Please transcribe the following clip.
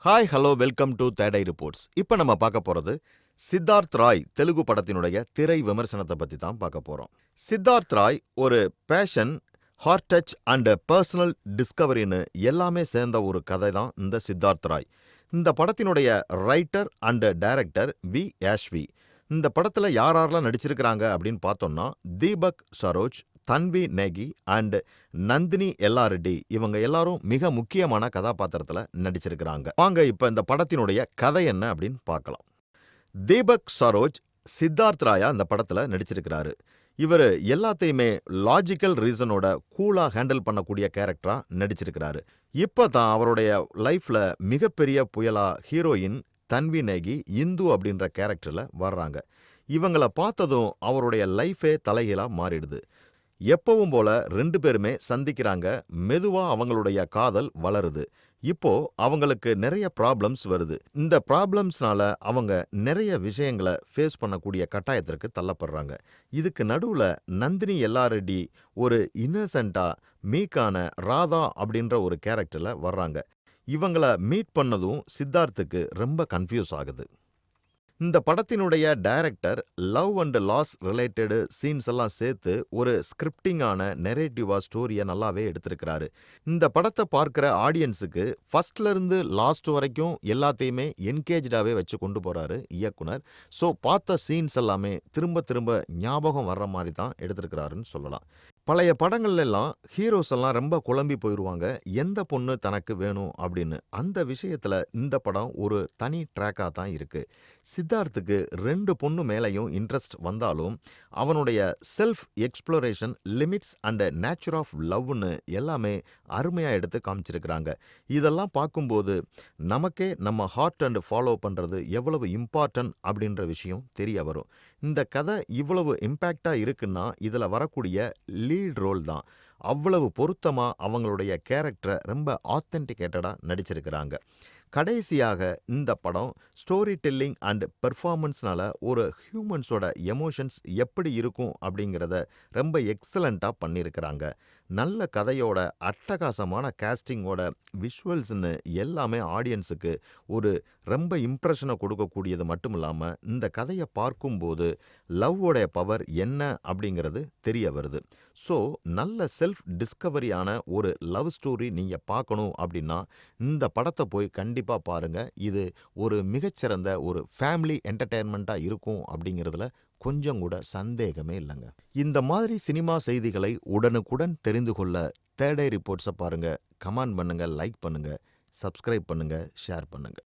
Hi hello welcome to தேடை reports. இப்போ நம்ம பார்க்க போகிறது சித்தார்த் ராய் தெலுங்கு படத்தினுடைய திரை விமர்சனத்தை பற்றி தான் பார்க்க போகிறோம். சித்தார்த் ராய் ஒரு passion, heart touch and personal டிஸ்கவரின்னு எல்லாமே சேர்ந்த ஒரு கதை தான் இந்த சித்தார்த் ராய். இந்த படத்தினுடைய ரைட்டர் அண்ட் டைரக்டர் வி. இந்த படத்தில் யாரெல்லாம் நடிச்சிருக்கிறாங்க அப்படின்னு பார்த்தோம்னா தீபக் சரோஜ், தன்வி நேகி அண்ட் நந்தினி ரெட்டி இவங்க எல்லாரும் மிக முக்கியமான கதாபாத்திரத்தில் நடிச்சிருக்கிறாங்க. வாங்க இப்போ இந்த படத்தினுடைய கதை என்ன அப்படின்னு பார்க்கலாம். தீபக் சரோஜ் சித்தார்த் ராயா இந்த படத்தில் நடிச்சிருக்கிறாரு. இவர் எல்லாத்தையுமே லாஜிக்கல் ரீசனோட கூலாக ஹேண்டில் பண்ணக்கூடிய கேரக்டரா நடிச்சிருக்கிறாரு. இப்போ தான் அவருடைய லைஃப்ல மிகப்பெரிய புயலா ஹீரோயின் தன்வி நேகி இந்து அப்படின்ற கேரக்டரில் வர்றாங்க. இவங்களை பார்த்ததும் அவருடைய லைஃபே தலைகீழா மாறிடுது. எப்பவும் போல 2 பேருமே சந்திக்கிறாங்க. மெதுவா அவங்களுடைய காதல் வளருது. இப்போ அவங்களுக்கு நிறைய ப்ராப்ளம்ஸ் வருது. இந்த ப்ராப்ளம்ஸ்னால அவங்க நிறைய விஷயங்களை ஃபேஸ் பண்ணக்கூடிய கட்டாயத்திற்கு தள்ளப்படுறாங்க. இதுக்கு நடுவுல நந்தினி ரெட்டி ஒரு இன்னசென்ட்டா மீக்கான ராதா அப்படின்ற ஒரு கேரக்டர்ல வர்றாங்க. இவங்கள மீட் பண்ணதும் சித்தார்த்துக்கு ரொம்ப கன்ஃபியூஸ் ஆகுது. இந்த படத்தினுடைய director love and loss related scenes எல்லாம் சேர்த்து ஒரு ஸ்கிரிப்டிங்கான நெரேட்டிவா ஸ்டோரியை நல்லாவே எடுத்திருக்கிறாரு. இந்த படத்தை பார்க்குற ஆடியன்ஸுக்கு ஃபர்ஸ்ட்ல இருந்து லாஸ்ட் வரைக்கும் எல்லாத்தையுமே என்கேஜாவே வச்சு கொண்டு போறாரு இயக்குனர். ஸோ பார்த்த சீன்ஸ் எல்லாமே திரும்ப திரும்ப ஞாபகம் வர்ற மாதிரி தான் எடுத்திருக்கிறாருன்னு சொல்லலாம். பழைய படங்கள்ல எல்லாம் ஹீரோஸ் எல்லாம் ரொம்ப குழம்பி போயிடுவாங்க, எந்த பொண்ணு தனக்கு வேணும் அப்படின்னு. அந்த விஷயத்துல இந்த படம் ஒரு தனி ட்ராக்காக தான் இருக்கு. சித்தார்த்துக்கு 2 பொண்ணு மேலேயும் இன்ட்ரெஸ்ட் வந்தாலும் அவனுடைய self exploration, limits and nature of லவ்னு எல்லாமே அருமையாக எடுத்து காமிச்சிருக்கிறாங்க. இதெல்லாம் பார்க்கும்போது நமக்கே நம்ம ஹார்ட் அண்ட் ஃபாலோ பண்ணுறது எவ்வளவு இம்பார்ட்டன்ட் அப்படின்ற விஷயம் தெரிய வரும். இந்த கதை இவ்வளவு இம்பேக்டாக இருக்குன்னா இதில் வரக்கூடிய லீட் ரோல் தான். அவ்வளவு பொருத்தமாக அவங்களுடைய கேரக்டரை ரொம்ப ஆத்தென்டிகேட்டடாக நடிச்சிருக்கிறாங்க. கடைசியாக இந்த படம் ஸ்டோரி டெல்லிங் அண்ட் பெர்ஃபார்மன்ஸ்னால ஒரு ஹியூமன்ஸோட எமோஷன்ஸ் எப்படி இருக்கும் அப்படிங்கிறத ரொம்ப எக்ஸலண்ட்டாக பண்ணியிருக்கிறாங்க. நல்ல கதையோட அட்டகாசமான கேஸ்டிங்கோட விஷுவல்ஸ்னு எல்லாமே ஆடியன்ஸுக்கு ஒரு ரொம்ப இம்ப்ரெஷனை கொடுக்கக்கூடியது மட்டும் இல்லாமல் இந்த கதையை பார்க்கும்போது லவ்வோடைய பவர் என்ன அப்படிங்கிறது தெரிய வருது. ஸோ நல்ல செல்ஃப் டிஸ்கவரியான ஒரு லவ் ஸ்டோரி நீங்கள் பார்க்கணும் அப்படின்னா இந்த படத்தை போய் கண்டிப்பாக பாருங்கள். இது ஒரு மிகச்சிறந்த ஒரு ஃபேமிலி என்டர்டெயின்மெண்ட்டாக இருக்கும் அப்படிங்கிறதுல கொஞ்சம் கூட சந்தேகமே இல்லைங்க. இந்த மாதிரி சினிமா செய்திகளை உடனுக்குடன் தெரிந்து கொள்ள தேடை ரிப்போர்ட்ஸை பாருங்கள். கமெண்ட் பண்ணுங்கள், லைக் பண்ணுங்கள், சப்ஸ்கிரைப் பண்ணுங்கள், ஷேர் பண்ணுங்கள்.